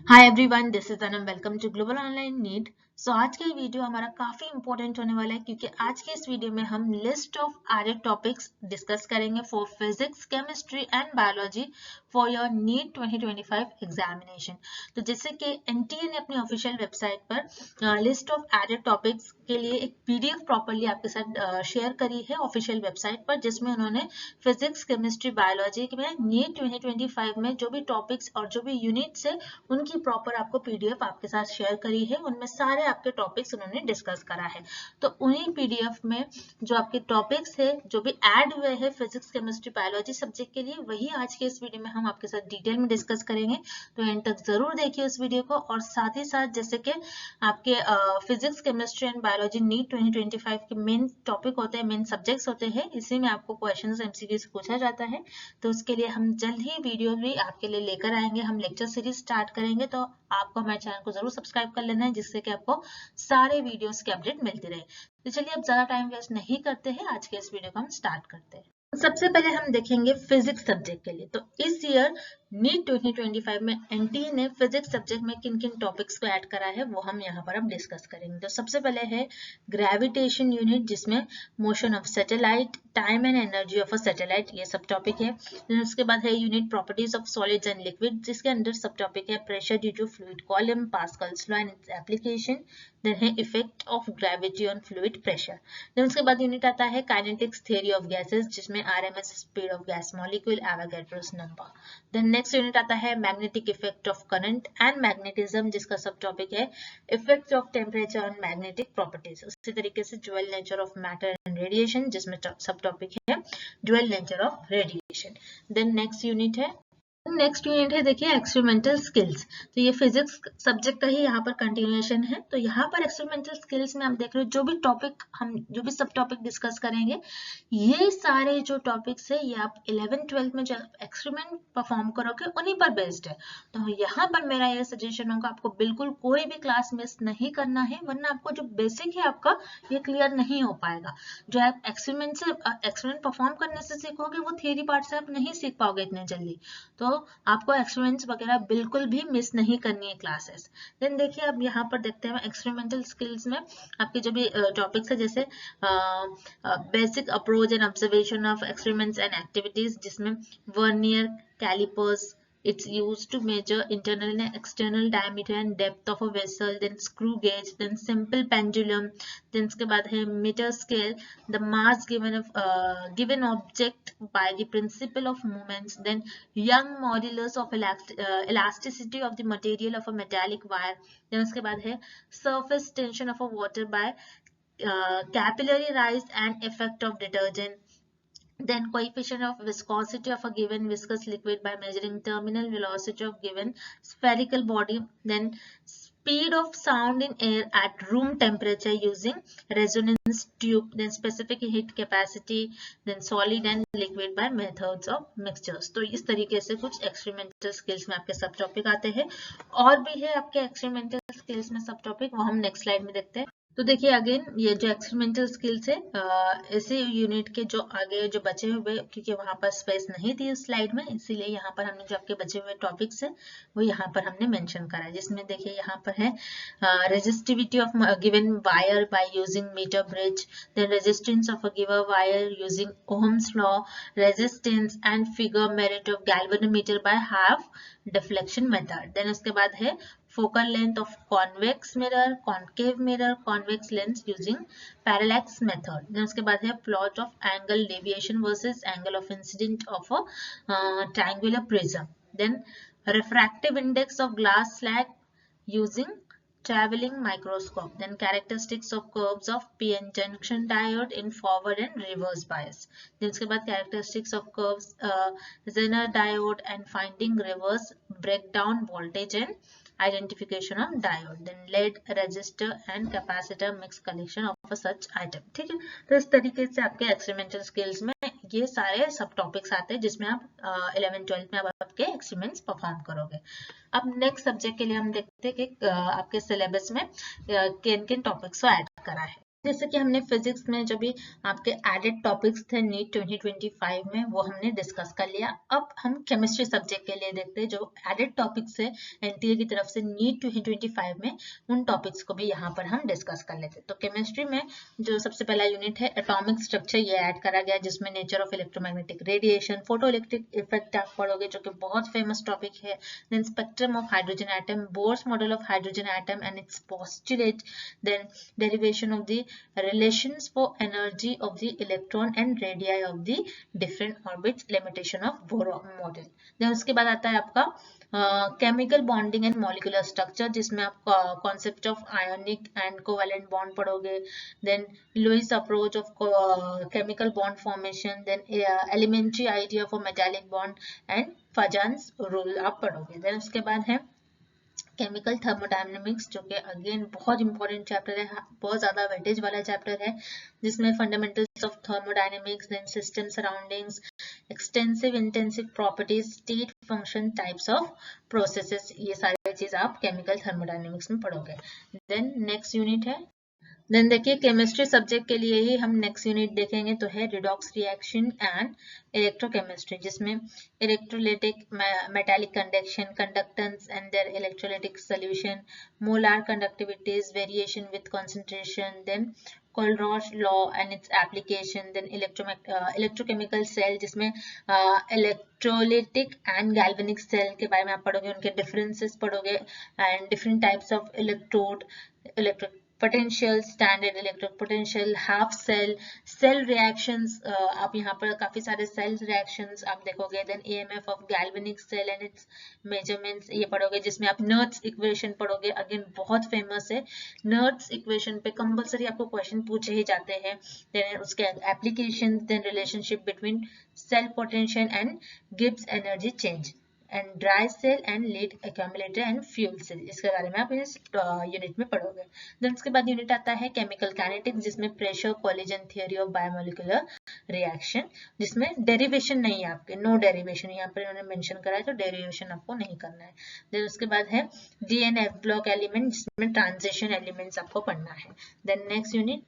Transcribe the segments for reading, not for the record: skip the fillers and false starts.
Hi everyone, this is Anam. Welcome to global online NEET. So आज का ये video हमारा काफी इंपॉर्टेंट होने वाला है क्योंकि आज के इस वीडियो में हम list of added topics discuss करेंगे for physics, chemistry and biology for your NEET 2025 examination. तो जैसे कि एनटीए ने अपनी ऑफिशियल वेबसाइट पर लिस्ट ऑफ एडेड टॉपिक्स के लिए एक पीडीएफ प्रॉपर्ली आपके साथ शेयर करी है ऑफिशियल वेबसाइट पर, जिसमें उन्होंने फिजिक्स, केमिस्ट्री, बायोलॉजी में नीट 2025 में जो भी टॉपिक्स और जो भी यूनिट्स है उनकी प्रॉपर आपको पीडीएफ आपके साथ शेयर करी है। उनमें सारे आपके टॉपिक्स उन्होंने डिस्कस करा है। तो उन्हीं पीडीएफ में जो आपके टॉपिक्स है जो भी ऐड हुए हैं फिजिक्स, केमिस्ट्री, बायोलॉजी सब्जेक्ट के लिए, वही आज के इस वीडियो में हम आपके साथ डिटेल में डिस्कस करेंगे। तो एंड तक जरूर देखिए उस वीडियो को। और साथ ही साथ जैसे कि आपके physics, chemistry and biology NEET 2025 के मेन टॉपिक होते हैं, मेन सब्जेक्ट्स होते हैं, इसी में आपको क्वेश्चंस एमसीक्यूज पूछा जाता है। तो उसके लिए हम जल्द ही वीडियो भी आपके लिए लेकर आएंगे। हम लेक्चर सीरीज स्टार्ट करेंगे, तो आपको हमारे चैनल को जरूर सब्सक्राइब कर लेना है, जिससे कि आपको सारे वीडियोस के अपडेट मिलती रहे। तो चलिए अब ज्यादा टाइम वेस्ट नहीं करते हैं, आज के इस वीडियो को हम स्टार्ट करते हैं। सबसे पहले हम देखेंगे फिजिक्स सब्जेक्ट के लिए। तो इस ईयर नीट 2025 में एनटीए ने फिजिक्स सब्जेक्ट में किन किन टॉपिक्स को ऐड करा है वो हम यहाँ पर अब डिस्कस करेंगे। तो सबसे पहले है ग्रेविटेशन यूनिट, जिसमें motion of satellite, time and energy of a satellite, ये सब टॉपिक है। उसके बाद है unit properties of solids and liquid, जिसके अंदर सब टॉपिक है pressure due to fluid column, Pascal's law and its application. Then है effect of gravity on fluid pressure. Then उसके बाद यूनिट आता है काइनेटिक्स थ्योरी ऑफ गैसेस, जिसमें RMS speed of gas molecule, Avogadro's number. Then next unit आता है magnetic effect of current and magnetism, जिसका सब टॉपिक है effect of temperature on magnetic properties. उसी तरीके से dual nature of matter and radiation, जिसमें सब टॉपिक है dual nature of radiation. Then next unit है देखिए एक्सपेरिमेंटल स्किल्स। तो ये फिजिक्स सब्जेक्ट का ही यहाँ पर कंटिन्यूएशन है। तो यहाँ पर एक्सपेरिमेंटल स्किल्स में आप देख रहे हो जो भी टॉपिक हम जो भी सब टॉपिक डिस्कस करेंगे, ये सारे जो टॉपिक्स है ये आप 11th-12th में जो एक्सपेरिमेंट परफॉर्म करोगे उन्हीं पर बेस्ड है। तो यहाँ पर मेरा ये सजेशन होगा, आपको बिल्कुल कोई भी क्लास मिस नहीं करना है, वरना आपको जो बेसिक है आपका ये क्लियर नहीं हो पाएगा। जो आप एक्सपेरिमेंट परफॉर्म करने से सीखोगे वो थियरी पार्ट से आप नहीं सीख पाओगे इतने जल्दी। तो आपको एक्सपेरिमेंट्स वगैरह बिल्कुल भी मिस नहीं करनी है क्लासेस। देन देखिए अब यहाँ पर देखते हैं एक्सपेरिमेंटल स्किल्स में आपके जो भी टॉपिक्स है, जैसे basic approach and observation of experiments and activities, जिसमें vernier callipers, it's used to measure internal and external diameter and depth of a vessel. Then screw gauge, then simple pendulum, then उसके बाद है meter scale, the mass given object by the principle of moments. Then young modulus of elasticity of the material of a metallic wire. then उसके बाद है surface tension of a water by capillary rise and effect of detergent. Then coefficient of viscosity of a given viscous liquid by measuring terminal velocity of given spherical body. Then speed of sound in air at room temperature using resonance tube. Then specific heat capacity. Then solid and liquid by methods of mixtures. तो इस तरीके से कुछ experimental skills में आपके सब topic आते हैं। और भी है आपके एक्सपेरिमेंटल स्किल्स में सब टॉपिक, वो हम नेक्स्ट स्लाइड में देखते हैं। तो देखिए अगेन ये जो एक्सपेरिमेंटल स्किल्स है, इसी यूनिट के जो आगे जो बचे हुए, क्योंकि वहां पर स्पेस नहीं थी उस स्लाइड में, इसीलिए यहाँ पर हमने जो आपके बचे हुए टॉपिक्स है वो यहाँ पर हमने मेंशन करा है। जिसमें देखिए यहाँ पर है resistivity of given wire by using metre bridge, then resistance of a given wire using Ohm's law, resistance and figure merit of galvanometer by half deflection method. Then उसके बाद है focal length of convex mirror, concave mirror, convex lens using parallax method. then उसके बाद है plot of angle deviation versus angle of incident of a triangular prism. then refractive index of glass slab using traveling microscope. then characteristics of curves of p-n junction diode in forward and reverse bias. then उसके बाद characteristics of curves Zener diode and finding reverse breakdown voltage and identification of diode. then lead resistor and capacitor mixed collection of a such item. ठीक है, तो इस तरीके से आपके experimental skills में ये सारे सब टॉपिक्स आते हैं, जिसमें आप 11th-12th में आप आपके एक्सपेरिमेंट्स परफॉर्म करोगे। अब नेक्स्ट सब्जेक्ट के लिए हम देखते हैं कि आपके सिलेबस में किन किन टॉपिक्स को ऐड करा है। जैसे कि हमने फिजिक्स में जो भी आपके एडेड टॉपिक्स थे नीट 2025 में वो हमने डिस्कस कर लिया। अब हम केमिस्ट्री सब्जेक्ट के लिए देखते हैं जो एडेड टॉपिक्स है एनटीए की तरफ से नीट 2025 में, उन टॉपिक्स को भी यहाँ पर हम डिस्कस कर लेते हैं। तो केमिस्ट्री में जो सबसे पहला यूनिट है एटॉमिक स्ट्रक्चर, ये ऐड करा गया जिसमें nature of electromagnetic radiation, photo electric effect आप पढ़ोगे जो कि बहुत फेमस टॉपिक है। Then spectrum of hydrogen atom, Bohr's model of hydrogen atom and its postulate, then derivation of the relations for energy of the electron and radii of the different orbits, limitation of Bohr model. then उसके बाद आता है आपका chemical bonding and molecular structure, जिसमें आप concept of ionic and covalent bond पढ़ोगे। Then Lewis approach of chemical bond formation, then elementary idea for metallic bond and Fajans rule आप पढ़ोगे। देन उसके बाद है केमिकल थर्मोडायनेमिक्स, जो कि अगेन बहुत इंपॉर्टेंट चैप्टर है, बहुत ज्यादा वेटेज वाला चैप्टर है, जिसमें fundamentals of thermodynamics, then system surroundings, extensive intensive properties, state function, types of processes, ये सारी चीज आप केमिकल थर्मोडायनेमिक्स में पढ़ोगे। देन नेक्स्ट यूनिट है, देन देखिए केमिस्ट्री सब्जेक्ट के लिए ही हम नेक्स्ट यूनिट देखेंगे तो है रिडॉक्स रिएक्शन एंड इलेक्ट्रोकेमिस्ट्री, जिसमें electrolytic metallic conduction, conductance and their electrolytic solution, molar conductivities, variation with concentration, then Kohlrausch law and its application, then electrochemical cell, जिसमें इलेक्ट्रोलाइटिक एंड गैल्वेनिक सेल के बारे में आप पढ़ोगे, उनके डिफरेंसेस पढ़ोगे and different types of electrode, electric potential, standard electric potential, half cell, cell reactions, आप यहाँ पर काफी सारे सेल रिएक्शंस आप देखोगे। Then EMF of galvanic cell and its measurements, ये पढ़ोगे, जिसमें आप नर्ट्स इक्वेशन पढ़ोगे, अगेन बहुत फेमस है। नर्ट्स इक्वेशन पे कंपलसरी आपको क्वेश्चन पूछे ही जाते हैं। देन उसके application, then relationship between cell potential and Gibbs energy change, and dry cell and lead accumulator and fuel cell, इसके बारे में आप इस यूनिट में पढ़ोगे। देन उसके बाद यूनिट आता है केमिकल काइनेटिक्स, जिसमें pressure collision theory of biomolecular reaction, जिसमें डेरिवेशन नहीं है आपके, नो डेरिवेशन यहाँ पर इन्होंने मेंशन करा है, तो डेरिवेशन आपको नहीं करना है। देन उसके बाद है D and F block element, जिसमें ट्रांजिशन एलिमेंट्स आपको पढ़ना है। देन नेक्स्ट यूनिट,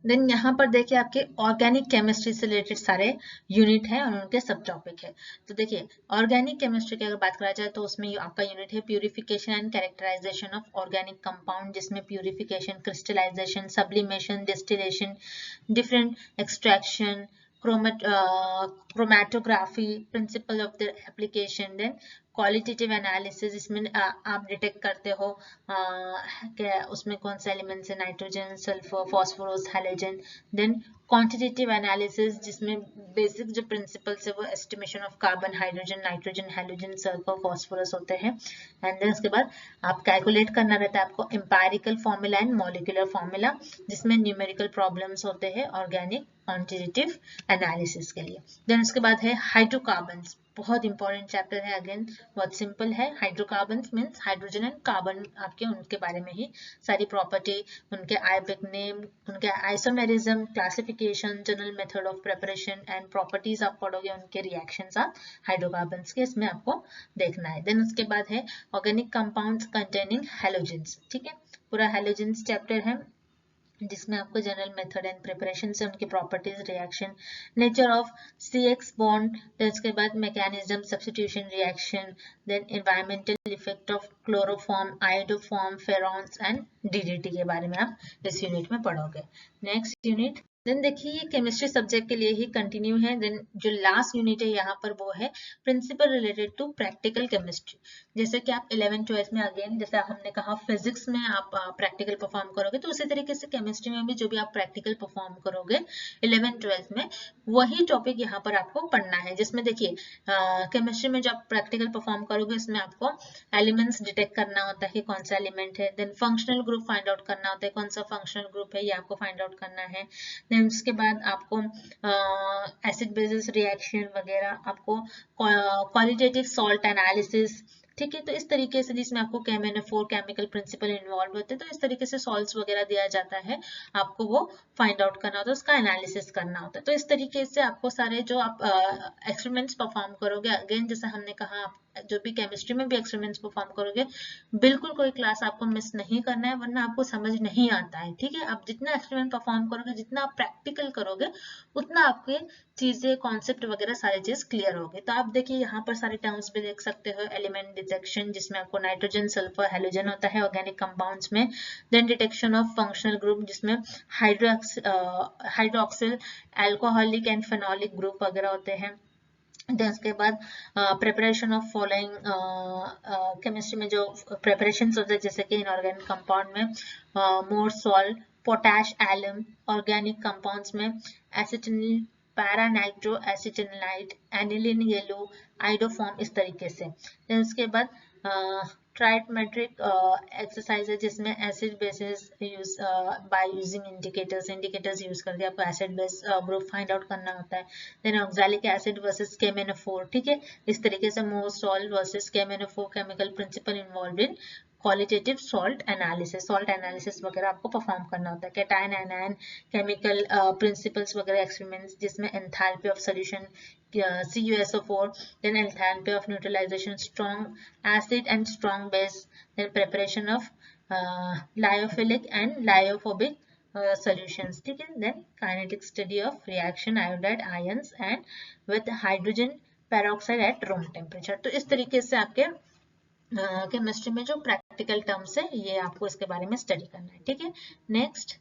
देन यहाँ पर देखिए आपके ऑर्गेनिक केमिस्ट्री से रिलेटेड सारे यूनिट हैं और उनके सब टॉपिक है। तो देखिए ऑर्गेनिक केमिस्ट्री की अगर बात करा जाए तो उसमें आपका यूनिट है purification and characterization of organic compound, जिसमें purification, crystallization, sublimation, distillation, different extraction, chromatography, principle of the application, then qualitative analysis, इसमें आप डिटेक्ट करते हो क्या उसमें कौन से एलिमेंट्स है, nitrogen, sulphur, phosphorus, halogen. Then quantitative analysis, जिसमें बेसिक जो प्रिंसिपल्स है वो estimation of carbon, hydrogen, nitrogen, halogen, sulphur, phosphorus होते हैं। एंड देन उसके बाद आप कैलकुलेट करना रहता है आपको empirical formula and molecular formula, जिसमें न्यूमेरिकल प्रॉब्लम्स होते हैं ऑर्गेनिक क्वांटिटेटिव एनालिसिस के लिए। देन उसके बाद है हाइड्रोकार्बन्स, बहुत इंपॉर्टेंट चैप्टर है, अगेन बहुत सिंपल है। Hydrocarbons means hydrogen and carbon आपके उनके बारे में ही सारी प्रॉपर्टी, उनके आयोबिक नेम, उनके isomerism, classification, general method of preparation and properties आप पढ़ोगे, उनके रिएक्शंस आप हाइड्रोकार्बन्स के इसमें आपको देखना है। देन उसके बाद है ऑर्गेनिक कंपाउंड्स कंटेनिंग हैलोजेंस, ठीक है, पूरा हैलोजेंस चैप्टर है, जिसमें आपको जनरल मेथड एंड प्रिपरेशन से उनकी properties, reaction, nature of CX bond, देन उसके बाद mechanism, substitution reaction, then environmental effect of chloroform, iodoform, freons and DDT के बारे में आप इस यूनिट में पढ़ोगे। नेक्स्ट यूनिट, देन देखिए ये केमिस्ट्री सब्जेक्ट के लिए ही कंटिन्यू है। देन जो लास्ट यूनिट है यहाँ पर वो है principle related to practical chemistry, जैसे कि आप 11th-12th में अगेन जैसे हमने कहा फिजिक्स में आप प्रैक्टिकल परफॉर्म करोगे, तो उसी तरीके से केमिस्ट्री में भी जो भी आप प्रैक्टिकल परफॉर्म करोगे 11th-12th में, वही टॉपिक यहाँ पर आपको पढ़ना है। जिसमें देखिए केमिस्ट्री में जो आप प्रैक्टिकल परफॉर्म करोगे इसमें आपको एलिमेंट्स डिटेक्ट करना होता है कि कौन सा एलिमेंट है, then functional group find out करना होता है, कौन सा फंक्शनल ग्रुप है ये आपको फाइंड आउट करना है। देन उसके बाद आपको एसिड बेसिस रिएक्शन वगैरह, आपको क्वालिटेटिव सॉल्ट एनालिसिस, ठीक है, तो इस तरीके से जिसमें आपको KMnO4 केमिकल प्रिंसिपल इन्वॉल्व होते हैं, तो इस तरीके से सॉल्ट्स वगैरह दिया जाता है, आपको वो फाइंड आउट करना होता है, उसका एनालिसिस करना होता है। तो इस तरीके से आपको सारे जो आप एक्सपेरिमेंट्स परफॉर्म करोगे, अगेन जैसे हमने कहा आप जो भी केमिस्ट्री में भी एक्सपेरिमेंट्स परफॉर्म करोगे, बिल्कुल कोई क्लास आपको मिस नहीं करना है, वरना आपको समझ नहीं आता है। ठीक है, आप जितना एक्सपेरिमेंट परफॉर्म करोगे, जितना आप प्रैक्टिकल करोगे, उतना आपके चीजें, कॉन्सेप्ट वगैरह सारी चीज क्लियर होगी। तो आप देखिए यहाँ पर सारे टर्म्स भी देख सकते हो। एलिमेंट डिटेक्शन, जिसमें आपको नाइट्रोजन, सल्फर, हेलोजन होता है ऑर्गेनिक कंपाउंड्स में। Then detection of functional group, जिसमें hydroxyl, alcoholic and phenolic group वगैरह होते हैं। देन उसके बाद प्रिपरेशन ऑफ फॉलोइंग, केमिस्ट्री में जो प्रिपरेशन होते हैं, जैसे कि इनऑर्गेनिक कंपाउंड में Mohr salt, potash alum, organic compounds में acetanilide, para nitro acetanilide, aniline yellow, iodoform, इस तरीके से। देन उसके बाद ट्राइमेट्रिक एक्सरसाइज है, जिसमें acid bases use by using indicators use करके आपको acid base group find out करना होता है। Then oxalic acid versus KMnO four, ठीक है, इस तरीके से Mohr salt versus KMnO four chemical principle involve in qualitative salt analysis वगैरह आपको परफॉर्म करना होता है। कैटायन एनायन केमिकल प्रिंसिपल्स वगैरह एक्सपेरिमेंट्स, जिसमें enthalpy of solution CuSO4, then enthalpy of neutralization, strong acid and strong base, then preparation of lyophilic and lyophobic solutions, ठीक है। then kinetic study of reaction iodide ions and with hydrogen peroxide at room temperature। तो इस तरीके से आपके chemistry में जो practical terms है, ये आपको इसके बारे में स्टडी करना है। ठीक है, नेक्स्ट।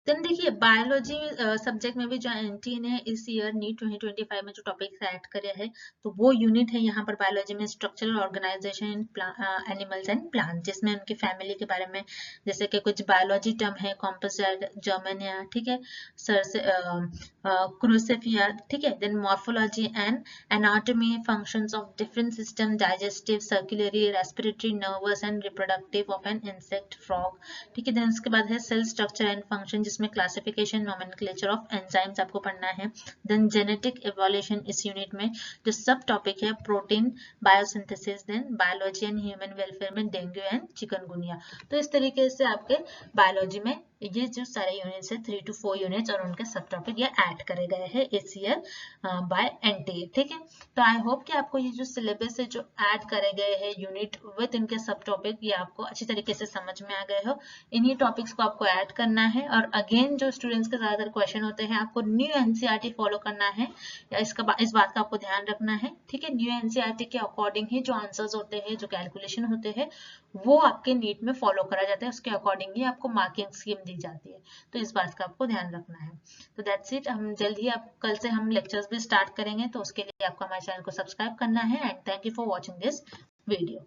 देन देखिए, बायोलॉजी सब्जेक्ट में भी जो एनटी ने इस ईयर नीट 2025 में जो टॉपिक्स ऐड करे हैं, तो वो यूनिट है यहाँ पर बायोलॉजी में structural organisation in animals and plant, जिसमें उनकी फैमिली के बारे में, जैसे कि कुछ बायोलॉजी टर्म है, कॉम्पोसाइट, जर्मेनिया, ठीक है, क्रूसेफिया, ठीक है। Then morphology and anatomy, functions of different system, digestive, circulatory, respiratory, nervous and reproductive of an insect, frog, ठीक है। देन उसके बाद है सेल स्ट्रक्चर एंड फंक्शन, जिसमें क्लासिफिकेशन, नोमेनक्लेचर ऑफ एंजाइम्स आपको पढ़ना है। देन जेनेटिक इवोल्यूशन, इस यूनिट में जो सब टॉपिक है, protein biosynthesis. Then biology and human welfare में डेंगू एंड चिकनगुनिया। तो इस तरीके से आपके बायोलॉजी में ये जो सारे यूनिट्स है, 3 to 4 यूनिट्स और उनके सब टॉपिक ये ऐड करे गए हैं इस ईयर बाय एनटीए। ठीक है, तो आई होप कि आपको ये जो सिलेबस है जो ऐड करे गए हैं यूनिट विद इनके सब टॉपिक, ये आपको अच्छी तरीके से समझ में आ गए हो। इन्हीं टॉपिक्स को आपको ऐड करना है। और अगेन, जो स्टूडेंट्स के ज्यादातर क्वेश्चन होते हैं, आपको न्यू एनसीईआरटी फॉलो करना है, या इस बात का आपको ध्यान रखना है। ठीक है, न्यू एनसीईआरटी के अकॉर्डिंग ही जो आंसर्स होते हैं, जो कैलकुलेशन होते हैं, वो आपके नीट में फॉलो करा जाता है, उसके अकॉर्डिंग ही आपको मार्किंग स्कीम दी जाती है। तो इस बात का आपको ध्यान रखना है। तो दैट्स इट। हम जल्द ही, आप कल से हम लेक्चर्स भी स्टार्ट करेंगे, तो उसके लिए आपको हमारे चैनल को सब्सक्राइब करना है। And thank you for watching this video.